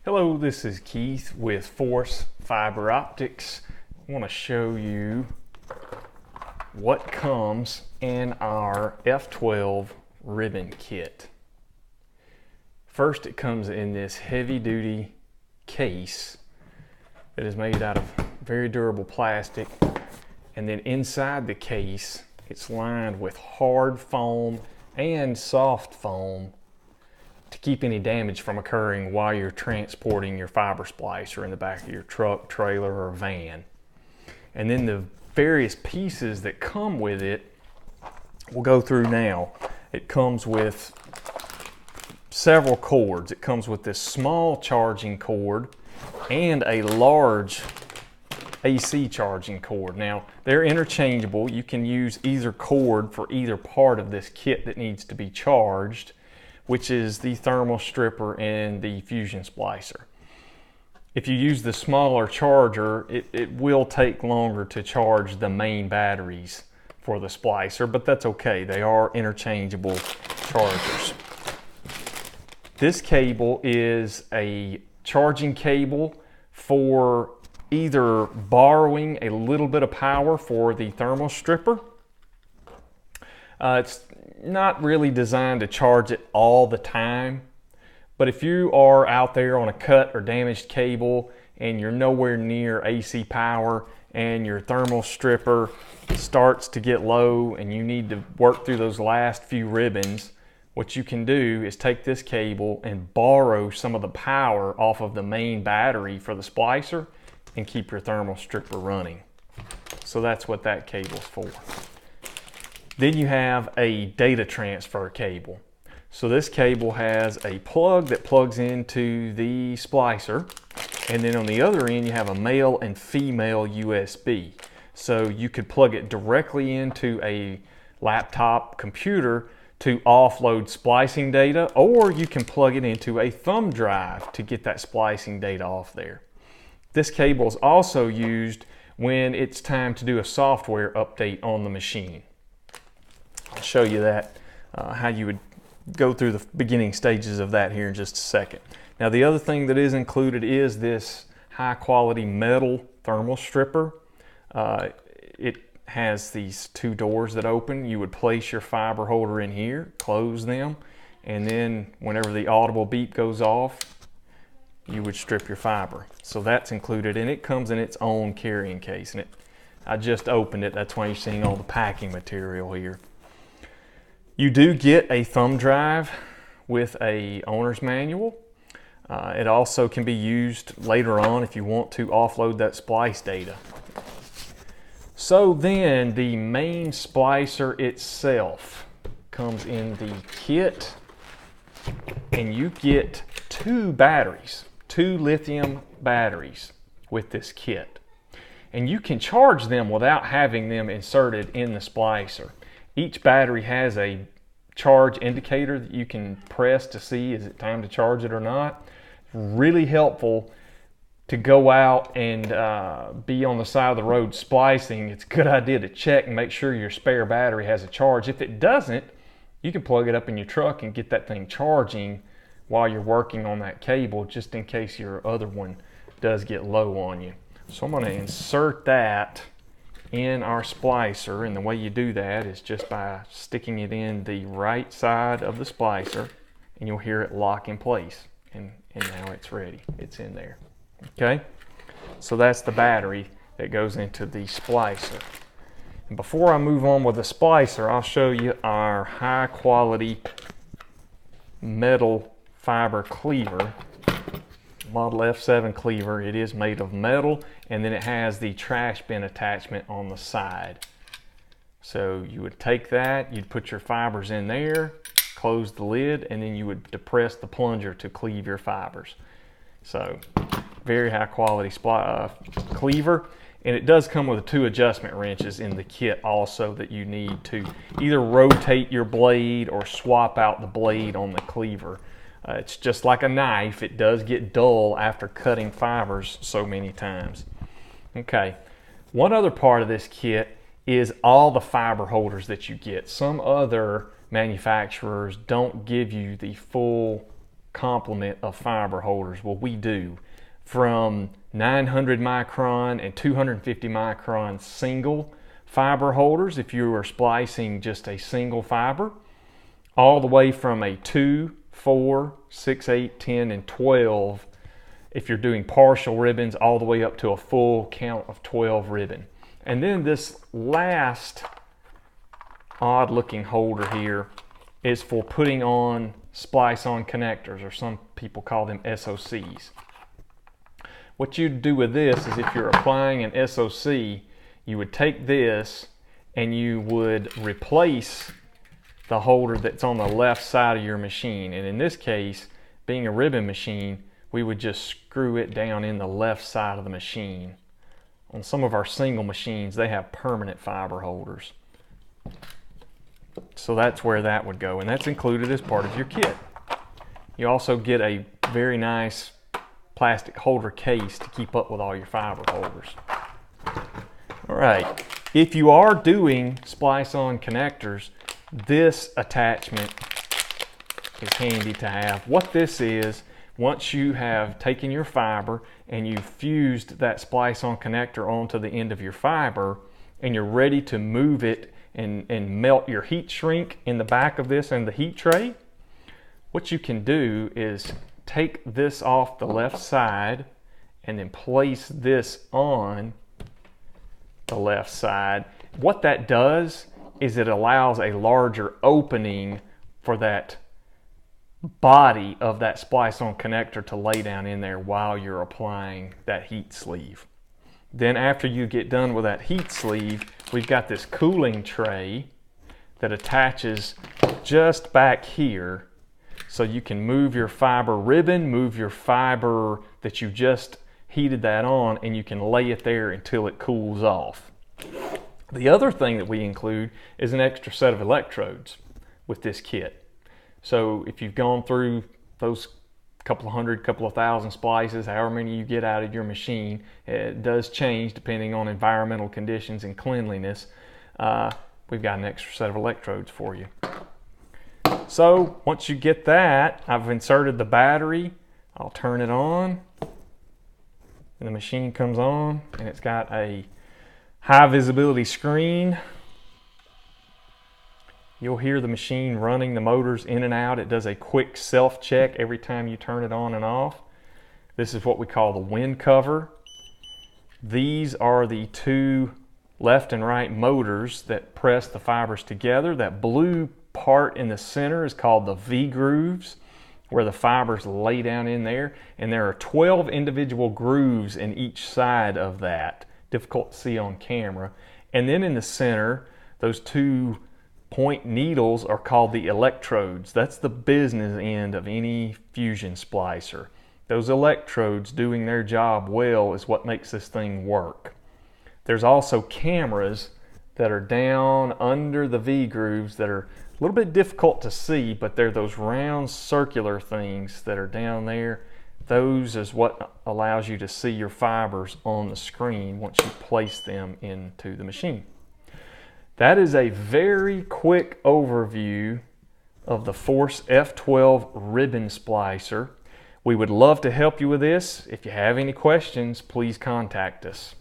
Hello, this is Keith with FORC Fiber Optics. I want to show you what comes in our F12 ribbon kit. First, it comes in this heavy-duty case that is made out of very durable plastic, and then inside the case it's lined with hard foam and soft foam to keep any damage from occurring while you're transporting your fiber splicer in the back of your truck, trailer, or van. And then the various pieces that come with it, we'll go through now. It comes with several cords. It comes with this small charging cord and a large AC charging cord. Now, they're interchangeable. You can use either cord for either part of this kit that needs to be charged, which is the thermal stripper and the fusion splicer. If you use the smaller charger, it will take longer to charge the main batteries for the splicer, but that's okay. They are interchangeable chargers. This cable is a charging cable for either borrowing a little bit of power for the thermal stripper. It's not really designed to charge it all the time, but if you are out there on a cut or damaged cable and you're nowhere near AC power and your thermal stripper starts to get low and you need to work through those last few ribbons, what you can do is take this cable and borrow some of the power off of the main battery for the splicer and keep your thermal stripper running. So that's what that cable's for. Then you have a data transfer cable. So this cable has a plug that plugs into the splicer, and then on the other end you have a male and female USB. So you could plug it directly into a laptop computer to offload splicing data, or you can plug it into a thumb drive to get that splicing data off there. This cable is also used when it's time to do a software update on the machine. I'll show you that, how you would go through the beginning stages of that here in just a second. Now, the other thing that is included is this high quality metal thermal stripper. It has these two doors that open. You would place your fiber holder in here, close them, and then whenever the audible beep goes off, you would strip your fiber. So that's included, and it comes in its own carrying case. And I just opened it, that's why you're seeing all the packing material here. You do get a thumb drive with a owner's manual. It also can be used later on if you want to offload that splice data. So then the main splicer itself comes in the kit, and you get two batteries, two lithium batteries with this kit. And you can charge them without having them inserted in the splicer. Each battery has a charge indicator that you can press to see is it time to charge it or not. Really helpful to go out and be on the side of the road splicing. It's a good idea to check and make sure your spare battery has a charge. If it doesn't, you can plug it up in your truck and get that thing charging while you're working on that cable, just in case your other one does get low on you. So I'm going to insert that in our splicer, and the way you do that is just by sticking it in the right side of the splicer, and you'll hear it lock in place, and now it's ready. It's in there. Okay, so that's the battery that goes into the splicer. And before I move on with the splicer, I'll show you our high quality metal fiber cleaver, model F7 cleaver. It is made of metal, and then it has the trash bin attachment on the side. So you would take that, you'd put your fibers in there, close the lid, and then you would depress the plunger to cleave your fibers. So very high quality cleaver, and it does come with 2 adjustment wrenches in the kit also that you need to either rotate your blade or swap out the blade on the cleaver. It's just like a knife. It does get dull after cutting fibers so many times. Okay, one other part of this kit is all the fiber holders that you get. Some other manufacturers don't give you the full complement of fiber holders. Well, we do, from 900 micron and 250 micron single fiber holders if you are splicing just a single fiber, all the way from a 2, 4, 6, 8, 10, and 12 if you're doing partial ribbons, all the way up to a full count of 12 ribbon. And then this last odd looking holder here is for putting on splice-on connectors, or some people call them SOCs. What you'd do with this is, if you're applying an SOC, you would take this and you would replace the holder that's on the left side of your machine. And in this case, being a ribbon machine, we would just screw it down in the left side of the machine. On some of our single machines, they have permanent fiber holders. So that's where that would go, and that's included as part of your kit. You also get a very nice plastic holder case to keep up with all your fiber holders. All right, if you are doing splice-on connectors, this attachment is handy to have. What this is, once you have taken your fiber and you've fused that splice-on connector onto the end of your fiber, and you're ready to move it and melt your heat shrink in the back of this and the heat tray, what you can do is take this off the left side and then place this on the left side. What that does is it allows a larger opening for that body of that splice-on connector to lay down in there while you're applying that heat sleeve. Then after you get done with that heat sleeve, we've got this cooling tray that attaches just back here, so you can move your fiber ribbon, move your fiber that you just heated that on, and you can lay it there until it cools off. The other thing that we include is an extra set of electrodes with this kit. So if you've gone through those couple of hundred, couple of thousand splices, however many you get out of your machine, it does change depending on environmental conditions and cleanliness. We've got an extra set of electrodes for you. So once you get that, I've inserted the battery. I'll turn it on and the machine comes on, and it's got a high visibility screen. You'll hear the machine running the motors in and out. It does a quick self-check every time you turn it on and off. This is what we call the wind cover. These are the two left and right motors that press the fibers together. That blue part in the center is called the V-grooves, where the fibers lay down in there. And there are 12 individual grooves in each side of that. Difficult to see on camera. And then in the center, those two point needles are called the electrodes. That's the business end of any fusion splicer. Those electrodes doing their job well is what makes this thing work. There's also cameras that are down under the V-grooves that are a little bit difficult to see, but they're those round circular things that are down there. Those is what allows you to see your fibers on the screen once you place them into the machine. That is a very quick overview of the FORC F12 ribbon splicer. We would love to help you with this. If you have any questions, please contact us.